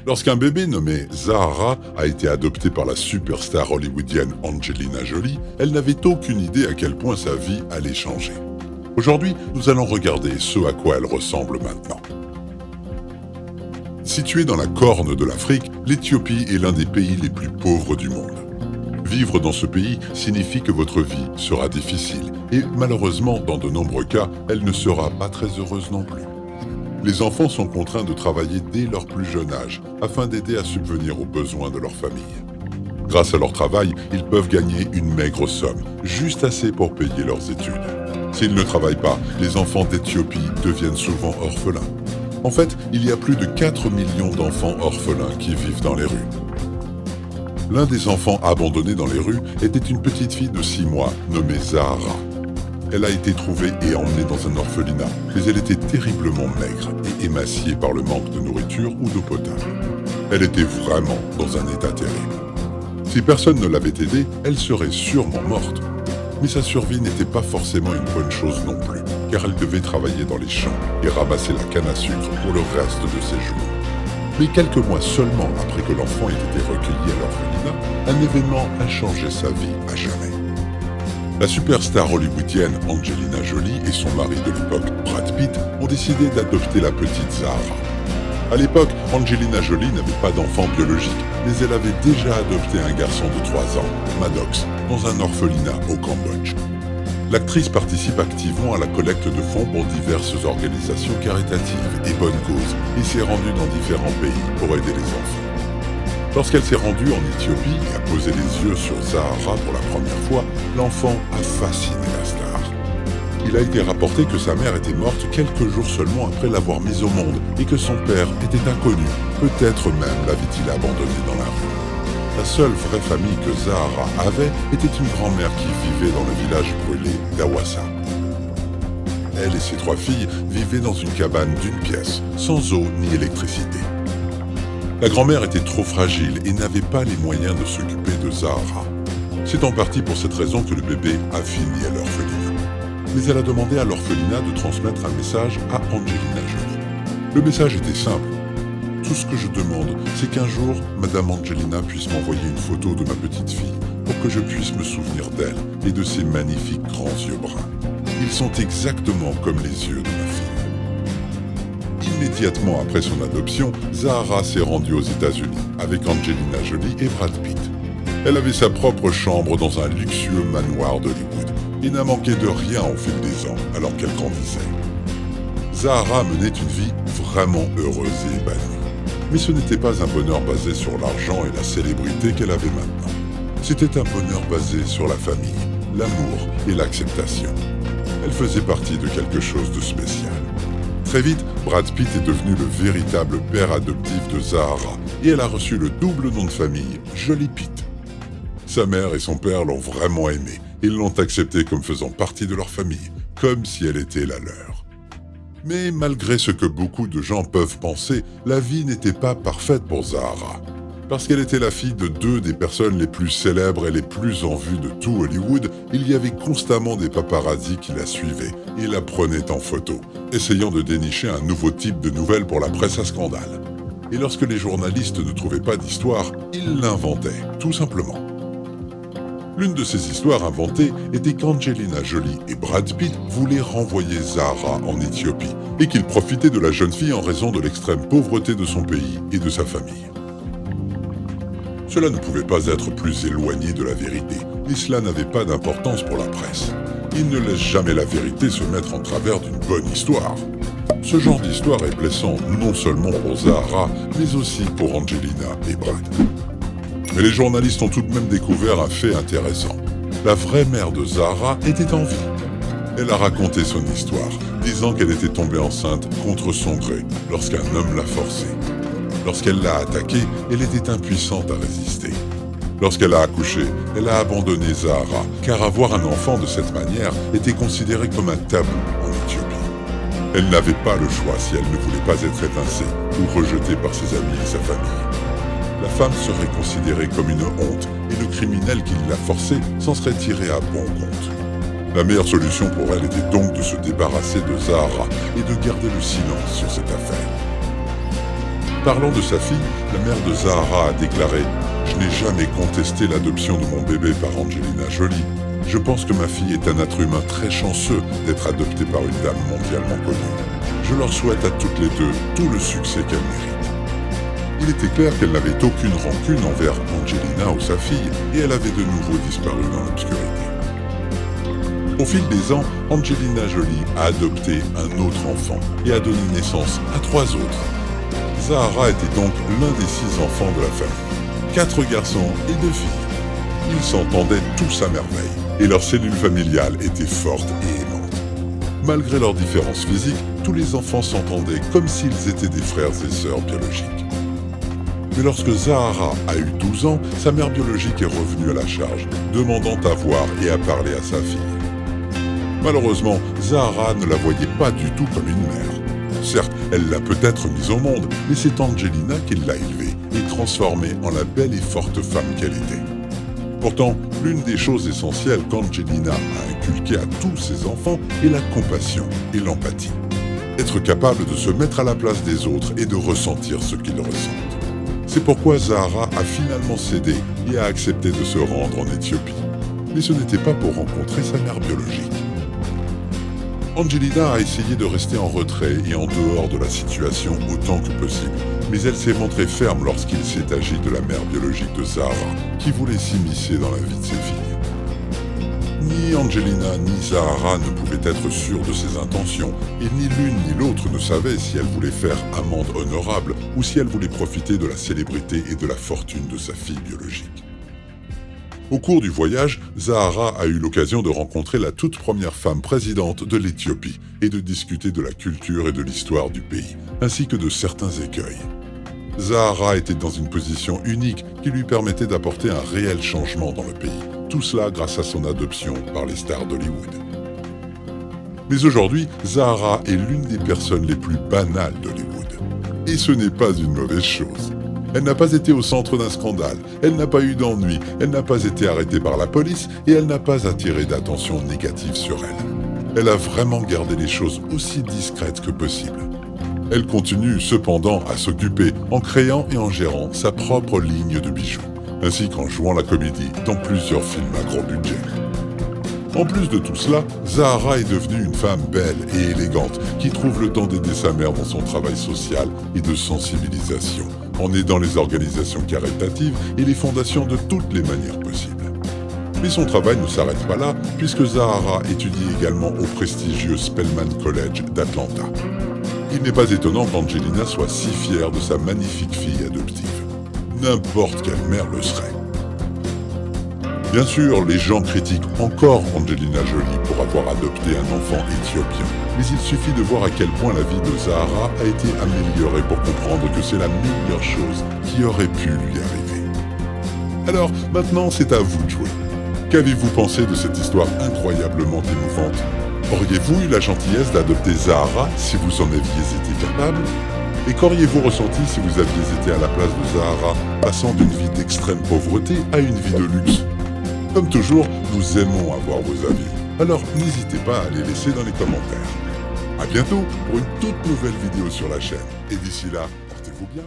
Lorsqu'un bébé nommé Zahara a été adopté par la superstar hollywoodienne Angelina Jolie, elle n'avait aucune idée à quel point sa vie allait changer. Aujourd'hui, nous allons regarder ce à quoi elle ressemble maintenant. Située dans la corne de l'Afrique, l'Éthiopie est l'un des pays les plus pauvres du monde. Vivre dans ce pays signifie que votre vie sera difficile et malheureusement, dans de nombreux cas, elle ne sera pas très heureuse non plus. Les enfants sont contraints de travailler dès leur plus jeune âge afin d'aider à subvenir aux besoins de leur famille. Grâce à leur travail, ils peuvent gagner une maigre somme, juste assez pour payer leurs études. S'ils ne travaillent pas, les enfants d'Éthiopie deviennent souvent orphelins. En fait, il y a plus de 4 millions d'enfants orphelins qui vivent dans les rues. L'un des enfants abandonnés dans les rues était une petite fille de 6 mois nommée Zahara. Elle a été trouvée et emmenée dans un orphelinat, mais elle était terriblement maigre et émaciée par le manque de nourriture ou d'eau potable. Elle était vraiment dans un état terrible. Si personne ne l'avait aidée, elle serait sûrement morte. Mais sa survie n'était pas forcément une bonne chose non plus, car elle devait travailler dans les champs et ramasser la canne à sucre pour le reste de ses jours. Mais quelques mois seulement après que l'enfant ait été recueilli à l'orphelinat, un événement a changé sa vie à jamais. La superstar hollywoodienne Angelina Jolie et son mari de l'époque, Brad Pitt, ont décidé d'adopter la petite Zahara. À l'époque, Angelina Jolie n'avait pas d'enfant biologique, mais elle avait déjà adopté un garçon de 3 ans, Maddox, dans un orphelinat au Cambodge. L'actrice participe activement à la collecte de fonds pour diverses organisations caritatives et bonnes causes et s'est rendue dans différents pays pour aider les enfants. Lorsqu'elle s'est rendue en Éthiopie et a posé les yeux sur Zahara pour la première fois, l'enfant a fasciné la star. Il a été rapporté que sa mère était morte quelques jours seulement après l'avoir mise au monde et que son père était inconnu, peut-être même l'avait-il abandonné dans la rue. La seule vraie famille que Zahara avait était une grand-mère qui vivait dans le village brûlé d'Awassa. Elle et ses 3 filles vivaient dans une cabane d'1 pièce, sans eau ni électricité. La grand-mère était trop fragile et n'avait pas les moyens de s'occuper de Zahara. C'est en partie pour cette raison que le bébé a fini à l'orphelinat. Mais elle a demandé à l'orphelinat de transmettre un message à Angelina Jolie. Le message était simple. Tout ce que je demande, c'est qu'un jour, Madame Angelina puisse m'envoyer une photo de ma petite fille pour que je puisse me souvenir d'elle et de ses magnifiques grands yeux bruns. Ils sont exactement comme les yeux de ma fille. Immédiatement après son adoption, Zahara s'est rendue aux États-Unis avec Angelina Jolie et Brad Pitt. Elle avait sa propre chambre dans un luxueux manoir d'Hollywood et n'a manqué de rien au fil des ans alors qu'elle grandissait. Zahara menait une vie vraiment heureuse et épanouie. Mais ce n'était pas un bonheur basé sur l'argent et la célébrité qu'elle avait maintenant. C'était un bonheur basé sur la famille, l'amour et l'acceptation. Elle faisait partie de quelque chose de spécial. Très vite, Brad Pitt est devenu le véritable père adoptif de Zahara et elle a reçu le double nom de famille, Jolie Pitt. Sa mère et son père l'ont vraiment aimée et l'ont acceptée comme faisant partie de leur famille, comme si elle était la leur. Mais malgré ce que beaucoup de gens peuvent penser, la vie n'était pas parfaite pour Zahara. Parce qu'elle était la fille de 2 des personnes les plus célèbres et les plus en vue de tout Hollywood, il y avait constamment des paparazzis qui la suivaient et la prenaient en photo, essayant de dénicher un nouveau type de nouvelles pour la presse à scandale. Et lorsque les journalistes ne trouvaient pas d'histoire, ils l'inventaient, tout simplement. L'une de ces histoires inventées était qu'Angelina Jolie et Brad Pitt voulaient renvoyer Zahara en Éthiopie et qu'ils profitaient de la jeune fille en raison de l'extrême pauvreté de son pays et de sa famille. Cela ne pouvait pas être plus éloigné de la vérité, et cela n'avait pas d'importance pour la presse. Ils ne laissent jamais la vérité se mettre en travers d'une bonne histoire. Ce genre d'histoire est blessant non seulement pour Zahara, mais aussi pour Angelina et Brad. Mais les journalistes ont tout de même découvert un fait intéressant. La vraie mère de Zahara était en vie. Elle a raconté son histoire, disant qu'elle était tombée enceinte contre son gré lorsqu'un homme l'a forcée. Lorsqu'elle l'a attaquée, elle était impuissante à résister. Lorsqu'elle a accouché, elle a abandonné Zahara, car avoir un enfant de cette manière était considéré comme un tabou en Éthiopie. Elle n'avait pas le choix si elle ne voulait pas être évincée ou rejetée par ses amis et sa famille. La femme serait considérée comme une honte et le criminel qui l'a forcée s'en serait tiré à bon compte. La meilleure solution pour elle était donc de se débarrasser de Zahara et de garder le silence sur cette affaire. Parlant de sa fille, la mère de Zahara a déclaré « Je n'ai jamais contesté l'adoption de mon bébé par Angelina Jolie. Je pense que ma fille est un être humain très chanceux d'être adoptée par une dame mondialement connue. Je leur souhaite à toutes les deux tout le succès qu'elles méritent. » Il était clair qu'elle n'avait aucune rancune envers Angelina ou sa fille, et elle avait de nouveau disparu dans l'obscurité. Au fil des ans, Angelina Jolie a adopté un autre enfant et a donné naissance à 3 autres. Zahara était donc l'un des 6 enfants de la famille. 4 garçons et 2 filles. Ils s'entendaient tous à merveille, et leur cellule familiale était forte et aimante. Malgré leurs différences physiques, tous les enfants s'entendaient comme s'ils étaient des frères et sœurs biologiques. Mais lorsque Zahara a eu 12 ans, sa mère biologique est revenue à la charge, demandant à voir et à parler à sa fille. Malheureusement, Zahara ne la voyait pas du tout comme une mère. Certes, elle l'a peut-être mise au monde, mais c'est Angelina qui l'a élevée et transformée en la belle et forte femme qu'elle était. Pourtant, l'une des choses essentielles qu'Angelina a inculquées à tous ses enfants est la compassion et l'empathie. Être capable de se mettre à la place des autres et de ressentir ce qu'ils ressentent. C'est pourquoi Zahara a finalement cédé et a accepté de se rendre en Éthiopie. Mais ce n'était pas pour rencontrer sa mère biologique. Angelina a essayé de rester en retrait et en dehors de la situation autant que possible, mais elle s'est montrée ferme lorsqu'il s'est agi de la mère biologique de Zahara, qui voulait s'immiscer dans la vie de ses filles. Ni Angelina ni Zahara ne pouvaient être sûrs de ses intentions, et ni l'une ni l'autre ne savaient si elle voulait faire amende honorable ou si elle voulait profiter de la célébrité et de la fortune de sa fille biologique. Au cours du voyage, Zahara a eu l'occasion de rencontrer la toute première femme présidente de l'Éthiopie et de discuter de la culture et de l'histoire du pays, ainsi que de certains écueils. Zahara était dans une position unique qui lui permettait d'apporter un réel changement dans le pays, tout cela grâce à son adoption par les stars d'Hollywood. Mais aujourd'hui, Zahara est l'une des personnes les plus banales d'Hollywood. Et ce n'est pas une mauvaise chose. Elle n'a pas été au centre d'un scandale, elle n'a pas eu d'ennui, elle n'a pas été arrêtée par la police et elle n'a pas attiré d'attention négative sur elle. Elle a vraiment gardé les choses aussi discrètes que possible. Elle continue cependant à s'occuper en créant et en gérant sa propre ligne de bijoux, ainsi qu'en jouant la comédie dans plusieurs films à gros budget. En plus de tout cela, Zahara est devenue une femme belle et élégante qui trouve le temps d'aider sa mère dans son travail social et de sensibilisation, en aidant les organisations caritatives et les fondations de toutes les manières possibles. Mais son travail ne s'arrête pas là, puisque Zahara étudie également au prestigieux Spelman College d'Atlanta. Il n'est pas étonnant qu'Angelina soit si fière de sa magnifique fille adoptive. N'importe quelle mère le serait. Bien sûr, les gens critiquent encore Angelina Jolie pour avoir adopté un enfant éthiopien, mais il suffit de voir à quel point la vie de Zahara a été améliorée pour comprendre que c'est la meilleure chose qui aurait pu lui arriver. Alors, maintenant, c'est à vous de jouer. Qu'avez-vous pensé de cette histoire incroyablement émouvante? Auriez-vous eu la gentillesse d'adopter Zahara si vous en aviez été capable? Et qu'auriez-vous ressenti si vous aviez été à la place de Zahara, passant d'une vie d'extrême pauvreté à une vie de luxe? Comme toujours, nous aimons avoir vos avis, alors n'hésitez pas à les laisser dans les commentaires. A bientôt pour une toute nouvelle vidéo sur la chaîne, et d'ici là, portez-vous bien.